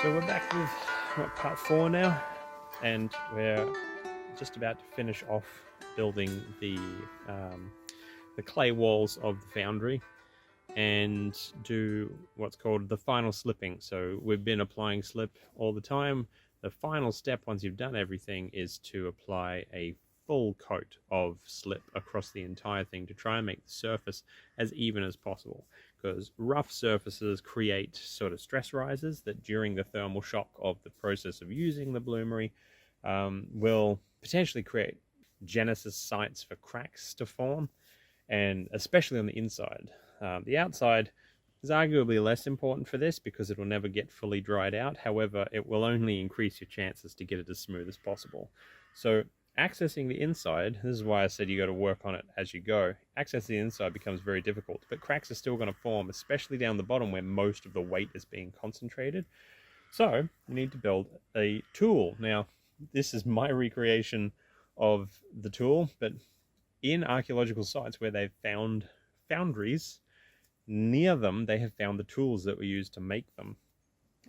So we're back with part 4 now, and we're just about to finish off building the clay walls of the foundry and do what's called the final slipping. So we've been applying slip all the time. The final step, once you've done everything, is to apply a full coat of slip across the entire thing to try and make the surface as even as possible, because rough surfaces create sort of stress rises that during the thermal shock of the process of using the bloomery will potentially create genesis sites for cracks to form, and especially on the inside. The outside is arguably less important for this because it will never get fully dried out. However, it will only increase your chances to get it as smooth as possible. So accessing the inside, this is why I said you got to work on it as you go. Accessing the inside becomes very difficult, but cracks are still going to form, especially down the bottom where most of the weight is being concentrated. So you need to build a tool. Now, this is my recreation of the tool, but in archaeological sites where they've found foundries, near them they have found the tools that were used to make them,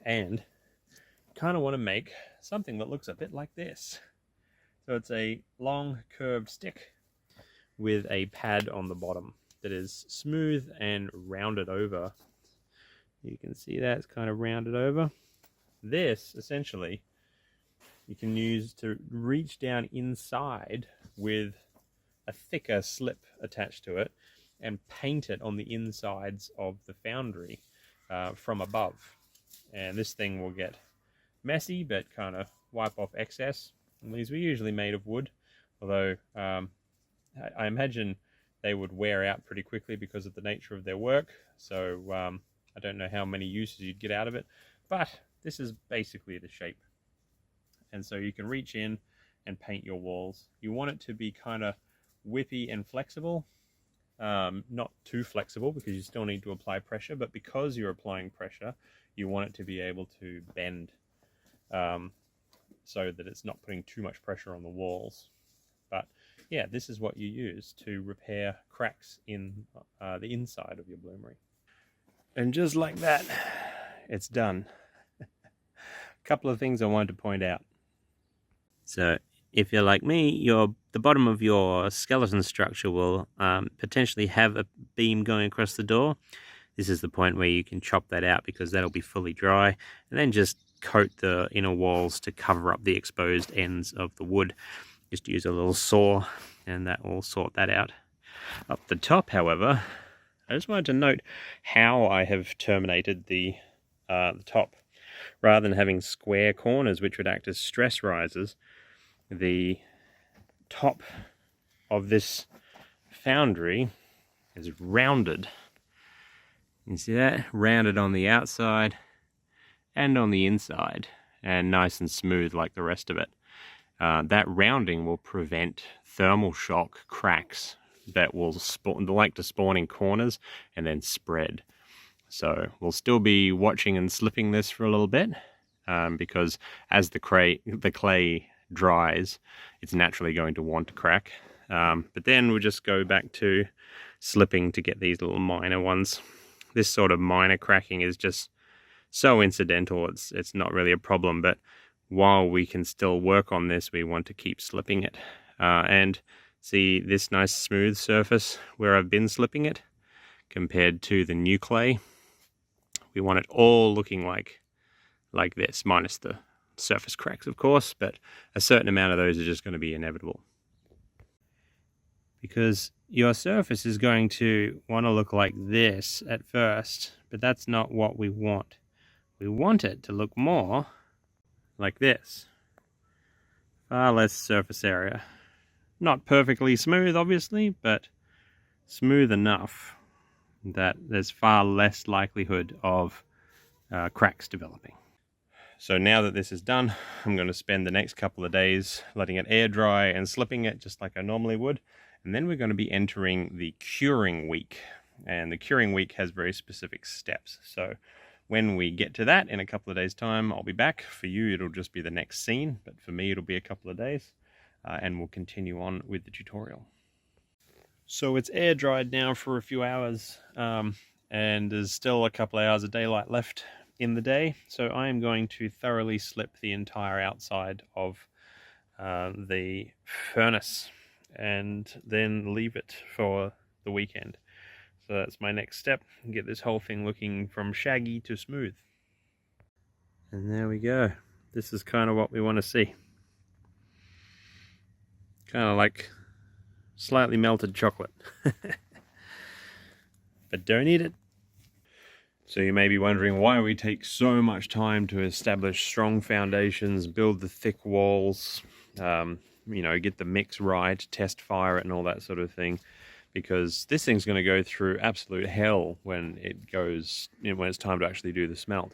and kind of want to make something that looks a bit like this. So it's a long curved stick with a pad on the bottom that is smooth and rounded over. You can see that it's kind of rounded over. This essentially you can use to reach down inside with a thicker slip attached to it and paint it on the insides of the foundry from above. And this thing will get messy, but kind of wipe off excess. And these were usually made of wood, although I imagine they would wear out pretty quickly because of the nature of their work. So I don't know how many uses you'd get out of it, but this is basically the shape. And so you can reach in and paint your walls. You want it to be kind of whippy and flexible. Not too flexible because you still need to apply pressure, but because you're applying pressure, you want it to be able to bend so that it's not putting too much pressure on the walls. But yeah, this is what you use to repair cracks in the inside of your bloomery. And just like that, it's done. A couple of things I wanted to point out. So if you're like me, the bottom of your skeleton structure will potentially have a beam going across the door. This is the point where you can chop that out because that'll be fully dry, and then just coat the inner walls to cover up the exposed ends of the wood. Just use a little saw and that will sort that out. Up the top, however, I just wanted to note how I have terminated the top. Rather than having square corners which would act as stress risers, the top of this foundry is rounded. You see that? Rounded on the outside and on the inside, and nice and smooth like the rest of it. That rounding will prevent thermal shock cracks that will like to spawn in corners and then spread. So we'll still be watching and slipping this for a little bit because as the clay dries, it's naturally going to want to crack. But then we'll just go back to slipping to get these little minor ones. This sort of minor cracking is just so incidental, it's not really a problem, but while we can still work on this, we want to keep slipping it. And see this nice smooth surface where I've been slipping it compared to the new clay. We want it all looking like this, minus the surface cracks, of course, but a certain amount of those are just going to be inevitable. Because your surface is going to want to look like this at first, but that's not what we want. We want it to look more like this. Far less surface area. Not perfectly smooth, obviously, but smooth enough that there's far less likelihood of cracks developing. So now that this is done, I'm going to spend the next couple of days letting it air dry and slipping it just like I normally would. And then we're going to be entering the curing week. And the curing week has very specific steps. So when we get to that in a couple of days' time, I'll be back. For you, it'll just be the next scene, but for me, it'll be a couple of days. And we'll continue on with the tutorial. So it's air dried now for a few hours, and there's still a couple of hours of daylight left in the day, so I am going to thoroughly slip the entire outside of the furnace and then leave it for the weekend. So that's my next step, get this whole thing looking from shaggy to smooth. And there we go. This is kind of what we want to see. Kind of like slightly melted chocolate. But don't eat it. So you may be wondering why we take so much time to establish strong foundations, build the thick walls, get the mix right, test fire it and all that sort of thing. Because this thing's going to go through absolute hell when when it's time to actually do the smelt.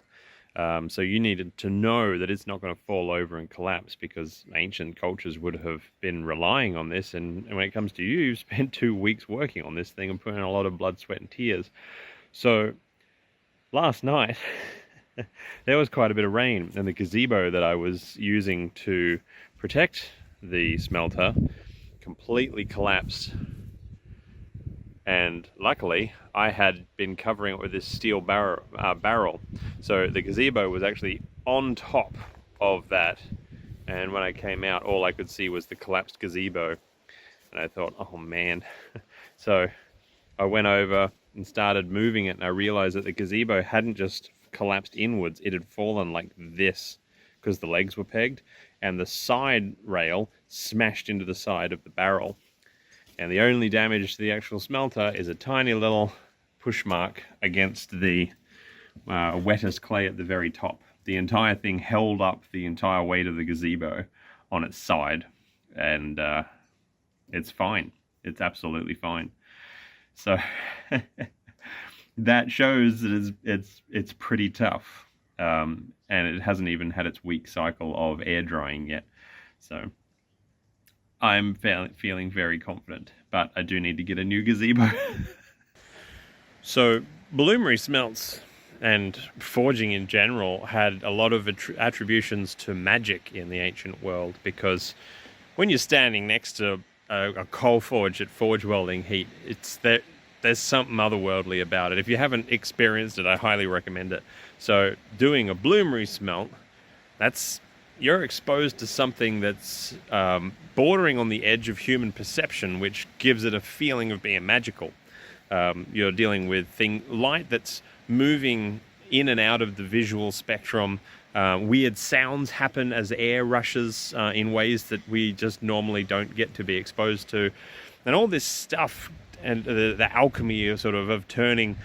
So you needed to know that it's not going to fall over and collapse, because ancient cultures would have been relying on this. And when it comes to you, you've spent 2 weeks working on this thing and putting in a lot of blood, sweat and tears. So last night, there was quite a bit of rain, and the gazebo that I was using to protect the smelter completely collapsed. And luckily, I had been covering it with this steel barrel. So the gazebo was actually on top of that. And when I came out, all I could see was the collapsed gazebo. And I thought, oh man. So I went over and started moving it, and I realized that the gazebo hadn't just collapsed inwards, it had fallen like this because the legs were pegged, and the side rail smashed into the side of the barrel. And the only damage to the actual smelter is a tiny little push mark against the wettest clay at the very top. The entire thing held up the entire weight of the gazebo on its side, and it's fine. It's absolutely fine. So that shows that it's pretty tough, and it hasn't even had its week cycle of air drying yet. So I'm feeling very confident, but I do need to get a new gazebo. So bloomery smelts and forging in general had a lot of attributions to magic in the ancient world, because when you're standing next to a coal forge at forge welding heat, there's something otherworldly about it. If you haven't experienced it, I highly recommend it. So doing a bloomery smelt, you're exposed to something that's bordering on the edge of human perception, which gives it a feeling of being magical. You're dealing with light that's moving in and out of the visual spectrum. Weird sounds happen as air rushes in ways that we just normally don't get to be exposed to. And all this stuff, and the alchemy of turning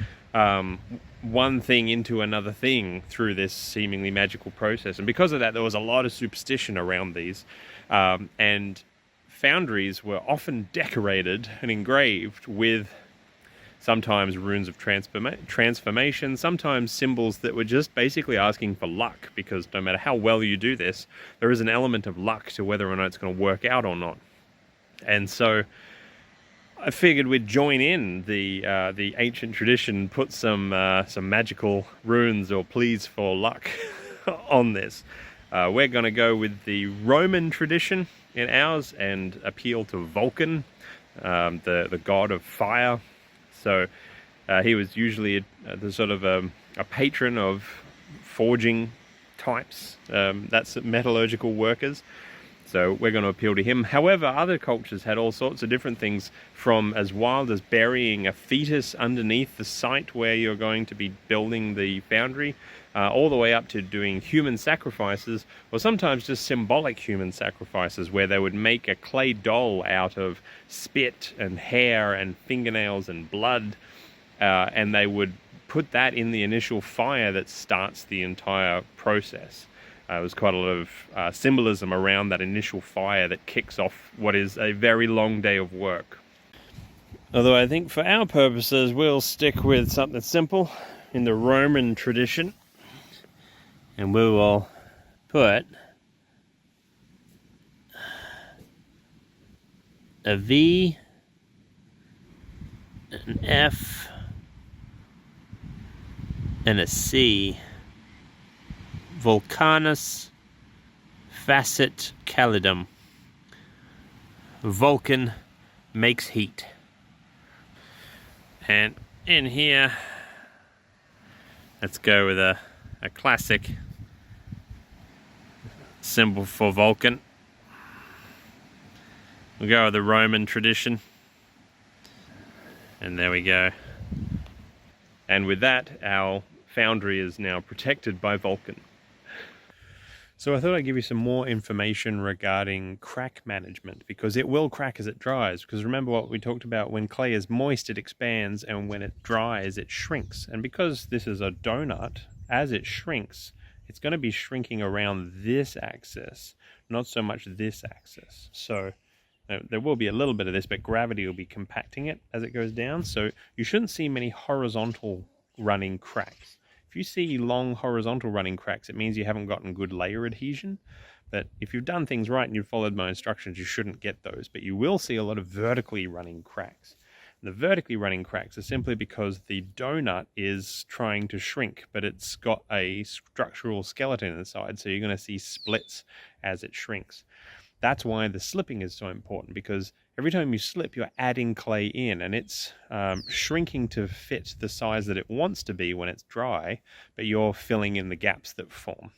one thing into another thing through this seemingly magical process. And because of that, there was a lot of superstition around these. And foundries were often decorated and engraved with sometimes runes of transformation, sometimes symbols that were just basically asking for luck, because no matter how well you do this, there is an element of luck to whether or not it's going to work out or not. And so I figured we'd join in the ancient tradition, put some magical runes or pleas for luck on this. We're going to go with the Roman tradition in ours and appeal to Vulcan, the god of fire. So he was usually a patron of forging types, that's metallurgical workers. So we're going to appeal to him. However, other cultures had all sorts of different things, from as wild as burying a fetus underneath the site where you're going to be building the foundry, all the way up to doing human sacrifices, or sometimes just symbolic human sacrifices, where they would make a clay doll out of spit and hair and fingernails and blood, and they would put that in the initial fire that starts the entire process. There was quite a lot of symbolism around that initial fire that kicks off what is a very long day of work. Although I think for our purposes, we'll stick with something simple in the Roman tradition. And we will put a V, an F, and a C. Vulcanus facet calidum. Vulcan makes heat. And in here, let's go with a a classic symbol for Vulcan. We go with the Roman tradition. And there we go. And with that, our foundry is now protected by Vulcan. So I thought I'd give you some more information regarding crack management, because it will crack as it dries. Because remember what we talked about, when clay is moist, it expands, and when it dries, it shrinks. And because this is a donut, as it shrinks, it's going to be shrinking around this axis, not so much this axis. So there will be a little bit of this, but gravity will be compacting it as it goes down. So you shouldn't see many horizontal running cracks. If you see long horizontal running cracks, it means you haven't gotten good layer adhesion. But if you've done things right and you've followed my instructions, you shouldn't get those. But you will see a lot of vertically running cracks. And the vertically running cracks are simply because the donut is trying to shrink, but it's got a structural skeleton inside. So you're going to see splits as it shrinks. That's why the slipping is so important, because every time you slip, you're adding clay in, and it's shrinking to fit the size that it wants to be when it's dry, but you're filling in the gaps that form.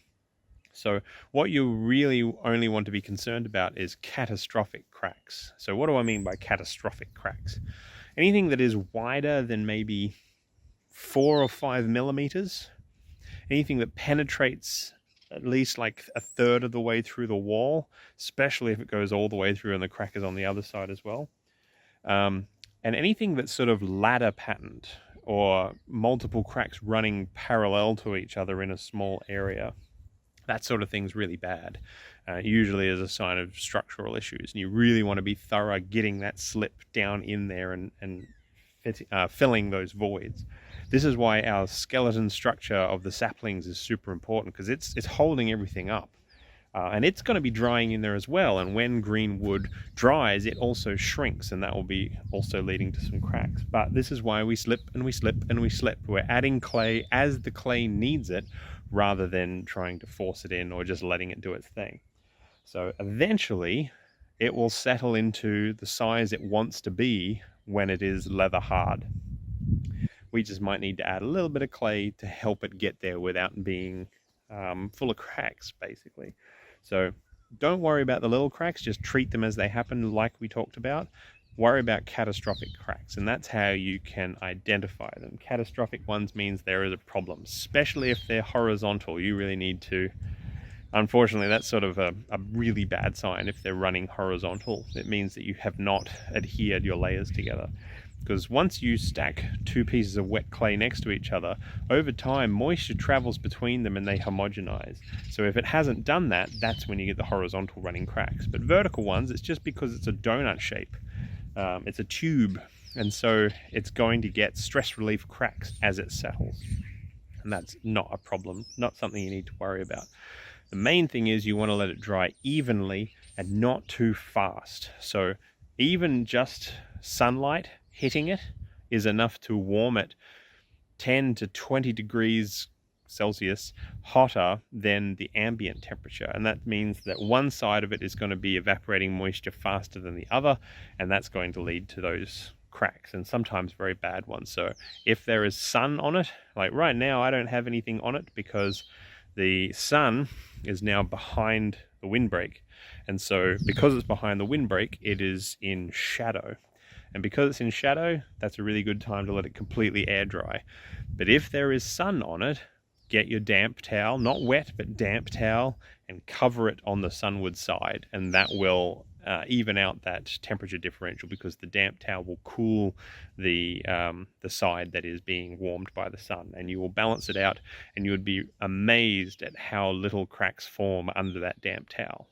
So what you really only want to be concerned about is catastrophic cracks. So what do I mean by catastrophic cracks? Anything that is wider than maybe 4 or 5 millimeters, anything that penetrates at least like a third of the way through the wall, especially if it goes all the way through and the crack is on the other side as well. And anything that's sort of ladder patterned or multiple cracks running parallel to each other in a small area, that sort of thing's really bad. Usually is a sign of structural issues, and you really want to be thorough getting that slip down in there and filling those voids. This is why our skeleton structure of the saplings is super important, because it's holding everything up. And it's going to be drying in there as well. And when green wood dries, it also shrinks, and that will be also leading to some cracks. But this is why we slip and we slip and we slip. We're adding clay as the clay needs it, rather than trying to force it in or just letting it do its thing. So eventually it will settle into the size it wants to be when it is leather hard. We just might need to add a little bit of clay to help it get there without being full of cracks, basically. So don't worry about the little cracks, just treat them as they happen, like we talked about. Worry about catastrophic cracks, and that's how you can identify them. Catastrophic ones means there is a problem, especially if they're horizontal. You really need to, unfortunately, that's sort of a really bad sign if they're running horizontal. It means that you have not adhered your layers together. Because once you stack two pieces of wet clay next to each other, over time moisture travels between them and they homogenize. So if it hasn't done that, that's when you get the horizontal running cracks. But vertical ones, it's just because it's a donut shape. It's a tube, and so it's going to get stress relief cracks as it settles. And that's not a problem, not something you need to worry about. The main thing is you want to let it dry evenly and not too fast. So even just sunlight hitting it is enough to warm it 10 to 20 degrees Celsius hotter than the ambient temperature. And that means that one side of it is going to be evaporating moisture faster than the other, and that's going to lead to those cracks, and sometimes very bad ones. So if there is sun on it, like right now I don't have anything on it because the sun is now behind the windbreak, and so because it's behind the windbreak, it is in shadow. And because it's in shadow, that's a really good time to let it completely air dry. But if there is sun on it, get your damp towel, not wet, but damp towel, and cover it on the sunward side. And that will even out that temperature differential, because the damp towel will cool the side that is being warmed by the sun. And you will balance it out, and you would be amazed at how little cracks form under that damp towel.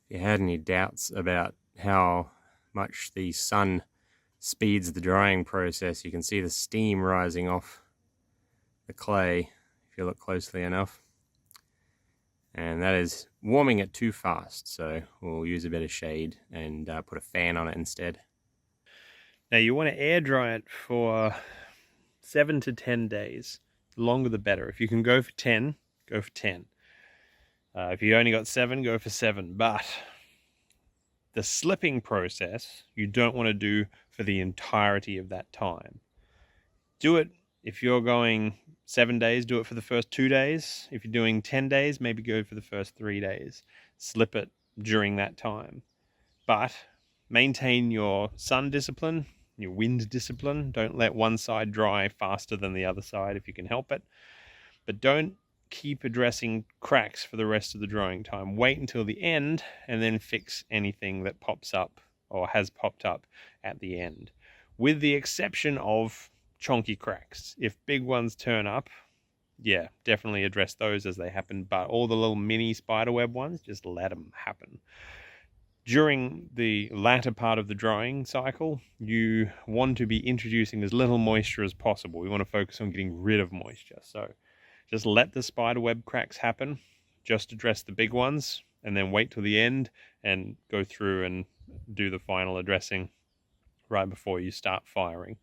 If you had any doubts about how much the sun speeds the drying process, you can see the steam rising off the clay if you look closely enough, and that is warming it too fast. So we'll use a bit of shade and put a fan on it instead. Now you want to air dry it for 7 to 10 days. The longer the better. If you can go for 10, go for 10. If you only got 7, go for 7. But the slipping process you don't want to do for the entirety of that time. Do it If you're going 7 days, do it for the first 2 days. If you're doing 10 days, maybe go for the first 3 days. Slip it during that time. But maintain your sun discipline, your wind discipline. Don't let one side dry faster than the other side if you can help it. But don't keep addressing cracks for the rest of the drying time. Wait until the end and then fix anything that pops up or has popped up at the end, with the exception of chonky cracks. If big ones turn up, yeah, definitely address those as they happen, but all the little mini spiderweb ones, just let them happen. During the latter part of the drying cycle, you want to be introducing as little moisture as possible. We want to focus on getting rid of moisture. So just let the spiderweb cracks happen, just address the big ones, and then wait till the end and go through and do the final addressing right before you start firing.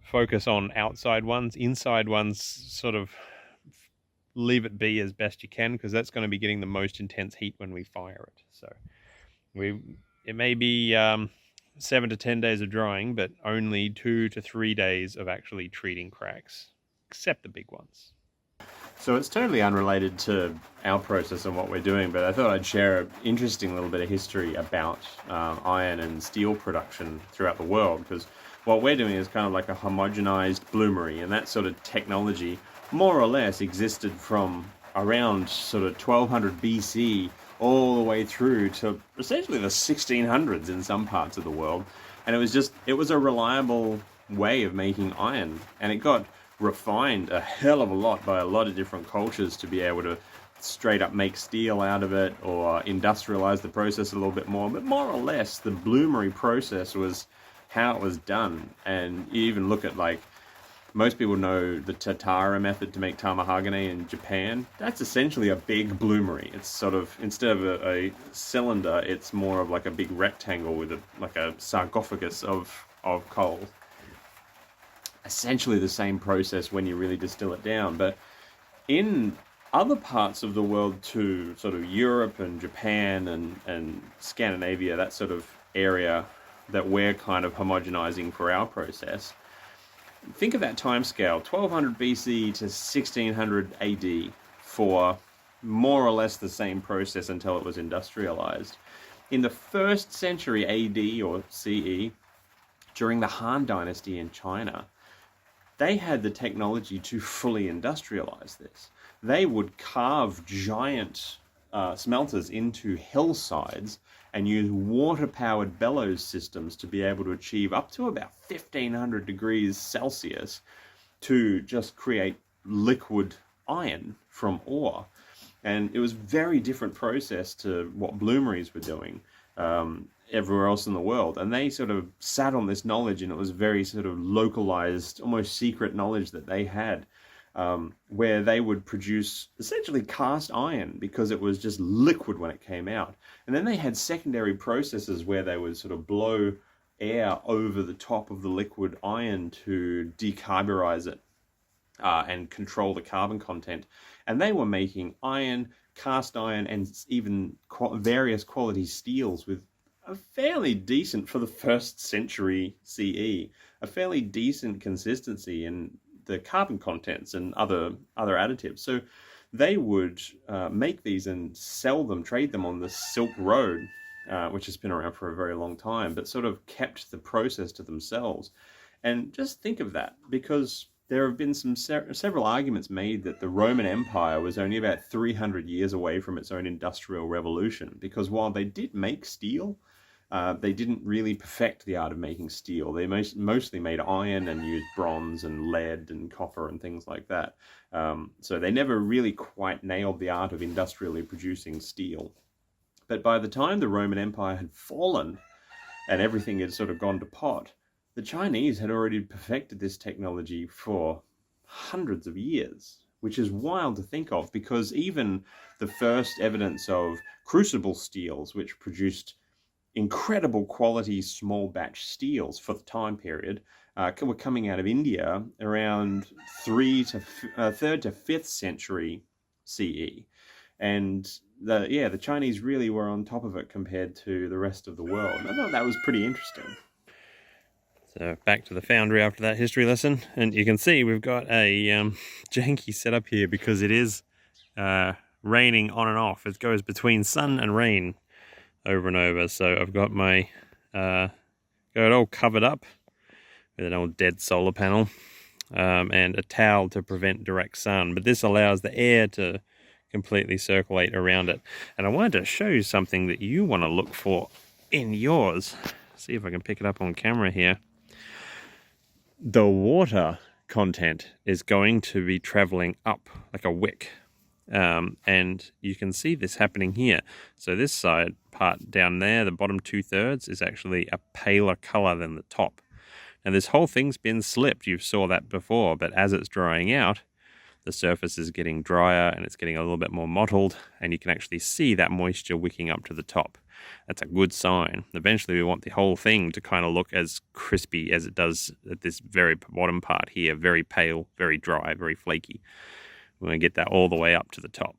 Focus on outside ones. Inside ones, sort of leave it be as best you can, because that's going to be getting the most intense heat when we fire it. So it may be 7 to 10 days of drying, but only 2 to 3 days of actually treating cracks, except the big ones. So it's totally unrelated to our process and what we're doing, but I thought I'd share an interesting little bit of history about iron and steel production throughout the world, because what we're doing is kind of like a homogenized bloomery, and that sort of technology more or less existed from around sort of 1200 BC all the way through to essentially the 1600s in some parts of the world. And it was a reliable way of making iron, and it got refined a hell of a lot by a lot of different cultures to be able to straight up make steel out of it or industrialize the process a little bit more. But more or less, the bloomery process was how it was done. And you even look at, like, most people know the Tatara method to make tamahagane in Japan. That's essentially a big bloomery. It's sort of, instead of a cylinder, it's more of like a big rectangle with like a sarcophagus of coal. Essentially the same process when you really distill it down. But in other parts of the world too, sort of Europe and Japan and Scandinavia, that sort of area that we're kind of homogenizing for our process, think of that time scale, 1200 BC to 1600 AD, for more or less the same process until it was industrialized. In the 1st century AD or CE, during the Han Dynasty in China, they had the technology to fully industrialize this. They would carve giant smelters into hillsides and use water-powered bellows systems to be able to achieve up to about 1500 degrees Celsius to just create liquid iron from ore. And it was a very different process to what bloomeries were doing everywhere else in the world. And they sort of sat on this knowledge, and it was very sort of localized, almost secret knowledge that they had, where they would produce essentially cast iron because it was just liquid when it came out. And then they had secondary processes where they would sort of blow air over the top of the liquid iron to decarburize it and control the carbon content. And they were making iron, cast iron, and even various quality steels with a fairly decent, for the 1st century CE, a fairly decent consistency in the carbon contents and other additives. So they would make these and sell them, trade them on the Silk Road, which has been around for a very long time, but sort of kept the process to themselves. And just think of that, because there have been several arguments made that the Roman Empire was only about 300 years away from its own industrial revolution, because while they did make steel, they didn't really perfect the art of making steel. They mostly made iron and used bronze and lead and copper and things like that. So they never really quite nailed the art of industrially producing steel. But by the time the Roman Empire had fallen and everything had sort of gone to pot, the Chinese had already perfected this technology for hundreds of years, which is wild to think of, because even the first evidence of crucible steels, which produced incredible quality small batch steels for the time period, were coming out of India around 3rd to 5th century CE. And the Chinese really were on top of it compared to the rest of the world. And I thought that was pretty interesting. So back to the foundry after that history lesson, and you can see we've got a janky setup here because it is raining on and off. It goes between sun and rain over and over. So I've got my got it all covered up with an old dead solar panel and a towel to prevent direct sun. But this allows the air to completely circulate around it. And I wanted to show you something that you want to look for in yours. See if I can pick it up on camera here. The water content is going to be traveling up like a wick. And you can see this happening here. So this side part down there, the bottom 2/3 is actually a paler color than the top. And this whole thing's been slipped. You saw that before, but as it's drying out, the surface is getting drier and it's getting a little bit more mottled, and you can actually see that moisture wicking up to the top. That's a good sign. Eventually we want the whole thing to kind of look as crispy as it does at this very bottom part here. Very pale, very dry, very flaky. We're going to get that all the way up to the top.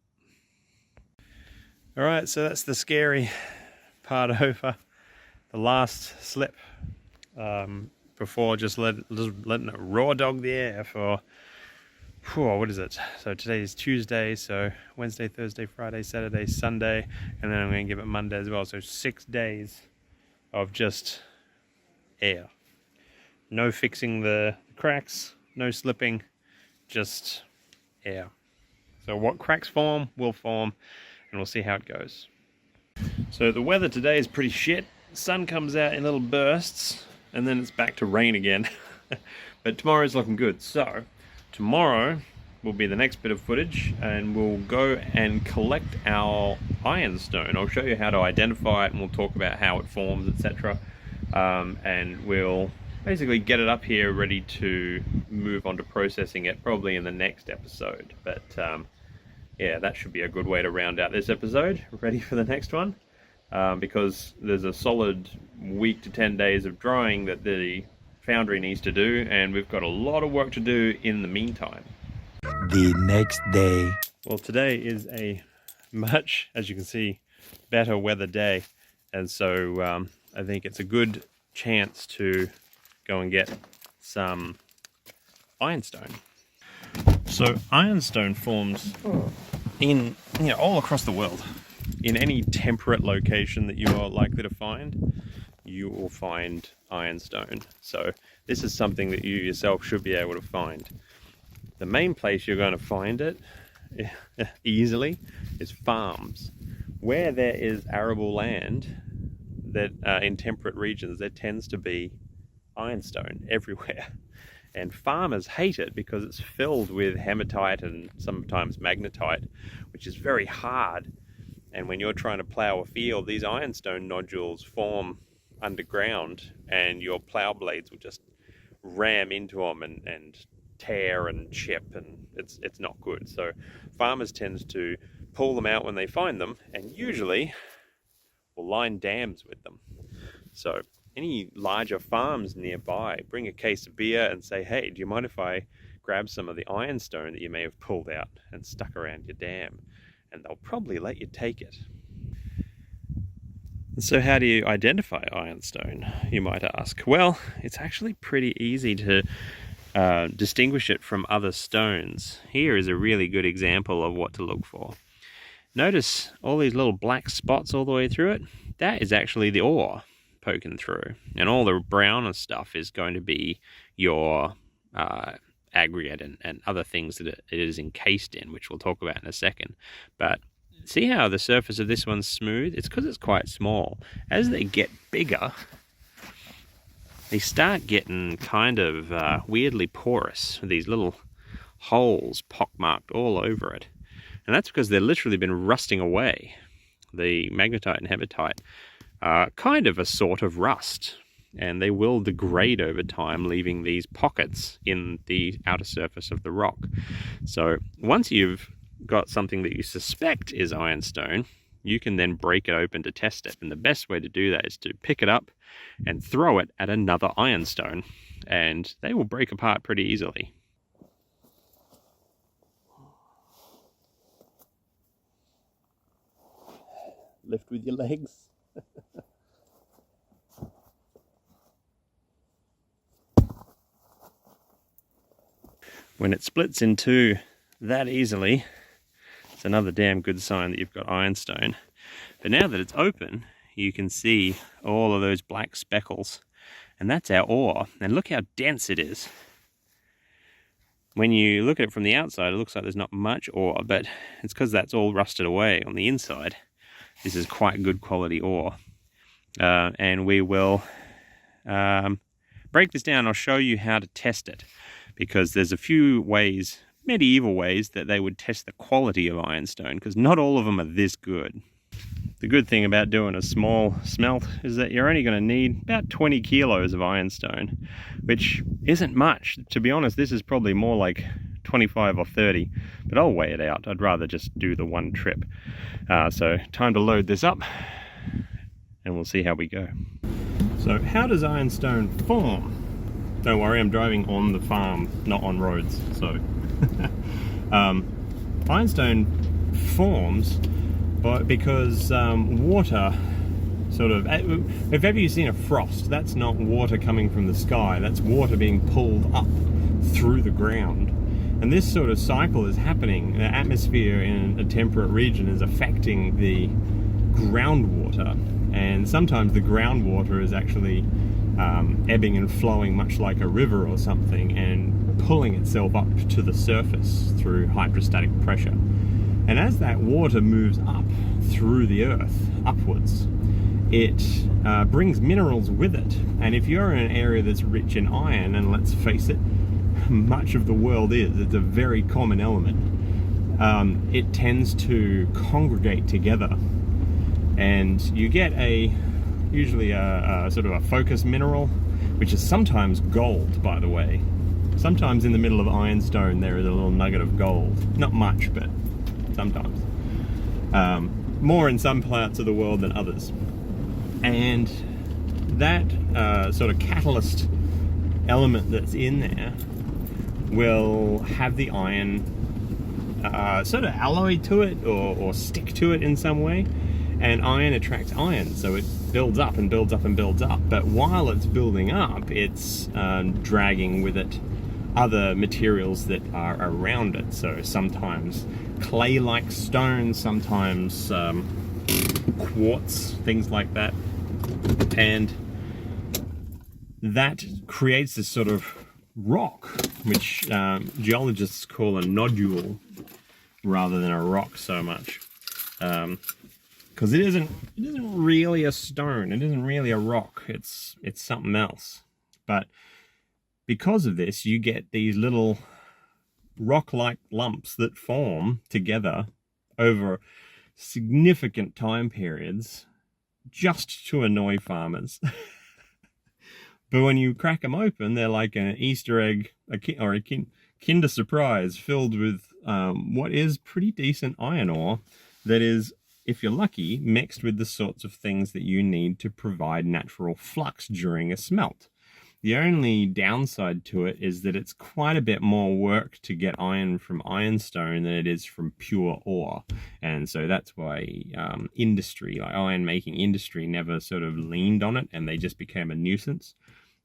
All right, so that's the scary part over. The last slip before just letting it raw dog the air for, what is it? So today is Tuesday, so Wednesday, Thursday, Friday, Saturday, Sunday, and then I'm going to give it Monday as well. So 6 days of just air. No fixing the cracks, no slipping, just air. So what cracks form will form, and we'll see how it goes. So the weather today is pretty shit. The sun comes out in little bursts, and then it's back to rain again. But tomorrow's looking good. So tomorrow will be the next bit of footage, and we'll go and collect our ironstone. I'll show you how to identify it, and we'll talk about how it forms, etc. And we'll basically get it up here ready to move on to processing it probably in the next episode. But yeah, that should be a good way to round out this episode. Ready for the next one, because there's a solid week to 10 days of drying that the foundry needs to do, and we've got a lot of work to do in the meantime. The next day. Well, today is a much, as you can see, better weather day, and so I think it's a good chance to go and get some ironstone. So ironstone forms in, all across the world. In any temperate location that you are likely to find, you will find ironstone. So this is something that you yourself should be able to find. The main place you're going to find it easily is farms. Where there is arable land that in temperate regions, there tends to be ironstone everywhere. And farmers hate it because it's filled with hematite and sometimes magnetite, which is very hard. And when you're trying to plow a field, these ironstone nodules form underground, and your plow blades will just ram into them and tear and chip, and it's not good. So farmers tend to pull them out when they find them, and usually will line dams with them. So any larger farms nearby, bring a case of beer and say, hey, do you mind if I grab some of the ironstone that you may have pulled out and stuck around your dam? And they'll probably let you take it. So how do you identify ironstone, you might ask? Well, it's actually pretty easy to distinguish it from other stones. Here is a really good example of what to look for. Notice all these little black spots all the way through it? That is actually the ore poking through. And all the browner stuff is going to be your aggregate and other things that it is encased in, which we'll talk about in a second. But see how the surface of this one's smooth? It's because it's quite small. As they get bigger, they start getting kind of weirdly porous, with these little holes pockmarked all over it. And that's because they've literally been rusting away. The magnetite and hematite are kind of a sort of rust, and they will degrade over time, leaving these pockets in the outer surface of the rock. So once you've got something that you suspect is ironstone, you can then break it open to test it. And the best way to do that is to pick it up and throw it at another ironstone, and they will break apart pretty easily. Lift with your legs. When it splits in two that easily, it's another damn good sign that you've got ironstone. But now that it's open, you can see all of those black speckles, and that's our ore. And look how dense it is. When you look at it from the outside, it looks like there's not much ore, but it's because that's all rusted away. On the inside, this is quite good quality ore. And we will break this down. I'll show you how to test it, because there's a few ways, medieval ways, that they would test the quality of ironstone, because not all of them are this good. The good thing about doing a small smelt is that you're only going to need about 20 kilos of ironstone, which isn't much. To be honest, this is probably more like 25 or 30, but I'll weigh it out. I'd rather just do the one trip. So time to load this up, and we'll see how we go. So how does ironstone form? Don't worry, I'm driving on the farm, not on roads. So ironstone forms because water sort of, if ever you've seen a frost, that's not water coming from the sky, that's water being pulled up through the ground. And this sort of cycle is happening. The atmosphere in a temperate region is affecting the groundwater, and sometimes the groundwater is actually ebbing and flowing much like a river or something, and pulling itself up to the surface through hydrostatic pressure. And as that water moves up through the earth, upwards, it brings minerals with it. And if you're in an area that's rich in iron, and let's face it, much of the world is, it's a very common element, it tends to congregate together. And you get usually a sort of a focus mineral, which is sometimes gold, by the way. Sometimes in the middle of ironstone there is a little nugget of gold. Not much, but sometimes. More in some parts of the world than others. And that sort of catalyst element that's in there will have the iron sort of alloy to it, or stick to it in some way. And iron attracts iron, so it builds up and builds up and builds up. But while it's building up, it's dragging with it other materials that are around it. So sometimes clay-like stones, sometimes quartz, things like that. And that creates this sort of rock, which geologists call a nodule rather than a rock so much. Because it isn't really a stone, it isn't really a rock, it's something else. But because of this, you get these little rock-like lumps that form together over significant time periods, just to annoy farmers. But when you crack them open, they're like an Easter egg, or a Kinder Surprise filled with what is pretty decent iron ore that is, if you're lucky, mixed with the sorts of things that you need to provide natural flux during a smelt. The only downside to it is that it's quite a bit more work to get iron from ironstone than it is from pure ore. And so that's why industry, like iron making industry, never sort of leaned on it, and they just became a nuisance.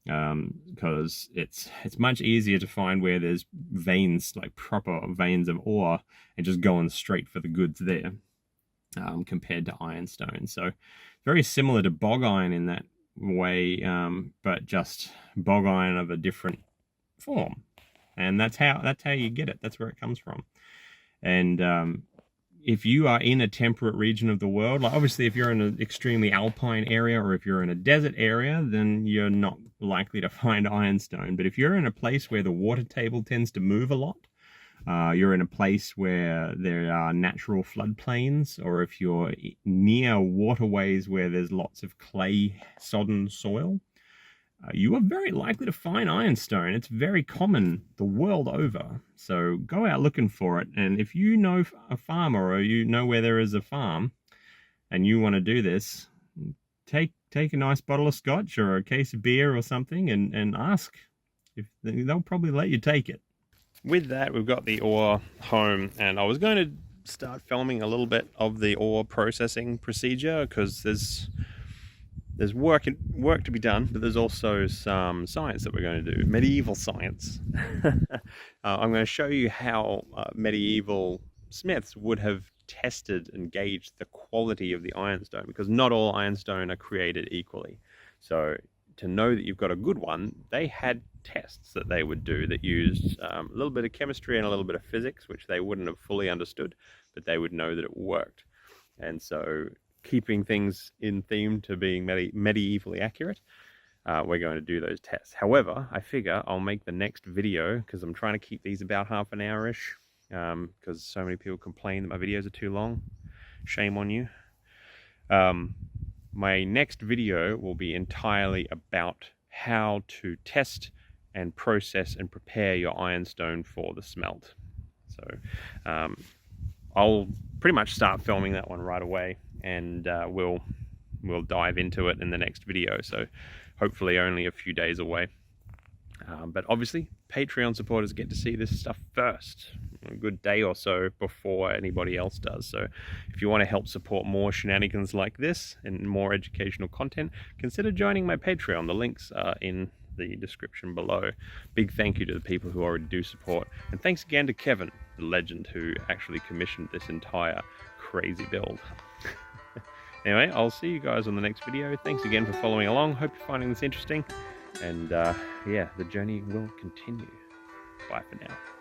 Because it's much easier to find where there's veins, like proper veins of ore, and just going straight for the goods there. Compared to ironstone. So very similar to bog iron in that way, but just bog iron of a different form. And that's how you get it. That's where it comes from. And if you are in a temperate region of the world, like obviously if you're in an extremely alpine area, or if you're in a desert area, then you're not likely to find ironstone. But if you're in a place where the water table tends to move a lot, you're in a place where there are natural floodplains, or if you're near waterways where there's lots of clay sodden soil, you are very likely to find ironstone. It's very common the world over. So go out looking for it. And if you know a farmer, or you know where there is a farm and you want to do this, take a nice bottle of scotch or a case of beer or something, and ask. If they'll probably let you take it. With that, we've got the ore home, and I was going to start filming a little bit of the ore processing procedure, because there's there's work to be done, but there's also some science that we're going to do, medieval science. I'm going to show you how medieval smiths would have tested and gauged the quality of the ironstone, because not all ironstone are created equally. So to know that you've got a good one, they had tests that they would do that used a little bit of chemistry and a little bit of physics, which they wouldn't have fully understood, but they would know that it worked. And so, keeping things in theme to being medievally accurate, we're going to do those tests. However, I figure I'll make the next video, because I'm trying to keep these about half an hour-ish, because so many people complain that my videos are too long. Shame on you. My next video will be entirely about how to test and process and prepare your ironstone for the smelt. So I'll pretty much start filming that one right away, and we'll dive into it in the next video. So hopefully only a few days away. But obviously, Patreon supporters get to see this stuff first, a good day or so before anybody else does. So if you want to help support more shenanigans like this and more educational content, consider joining my Patreon. The links are in the description below. Big thank you to the people who already do support, and thanks again to Kevin, the legend, who actually commissioned this entire crazy build. Anyway, I'll see you guys on the next video. Thanks again for following along. Hope you're finding this interesting. And yeah, the journey will continue. Bye for now.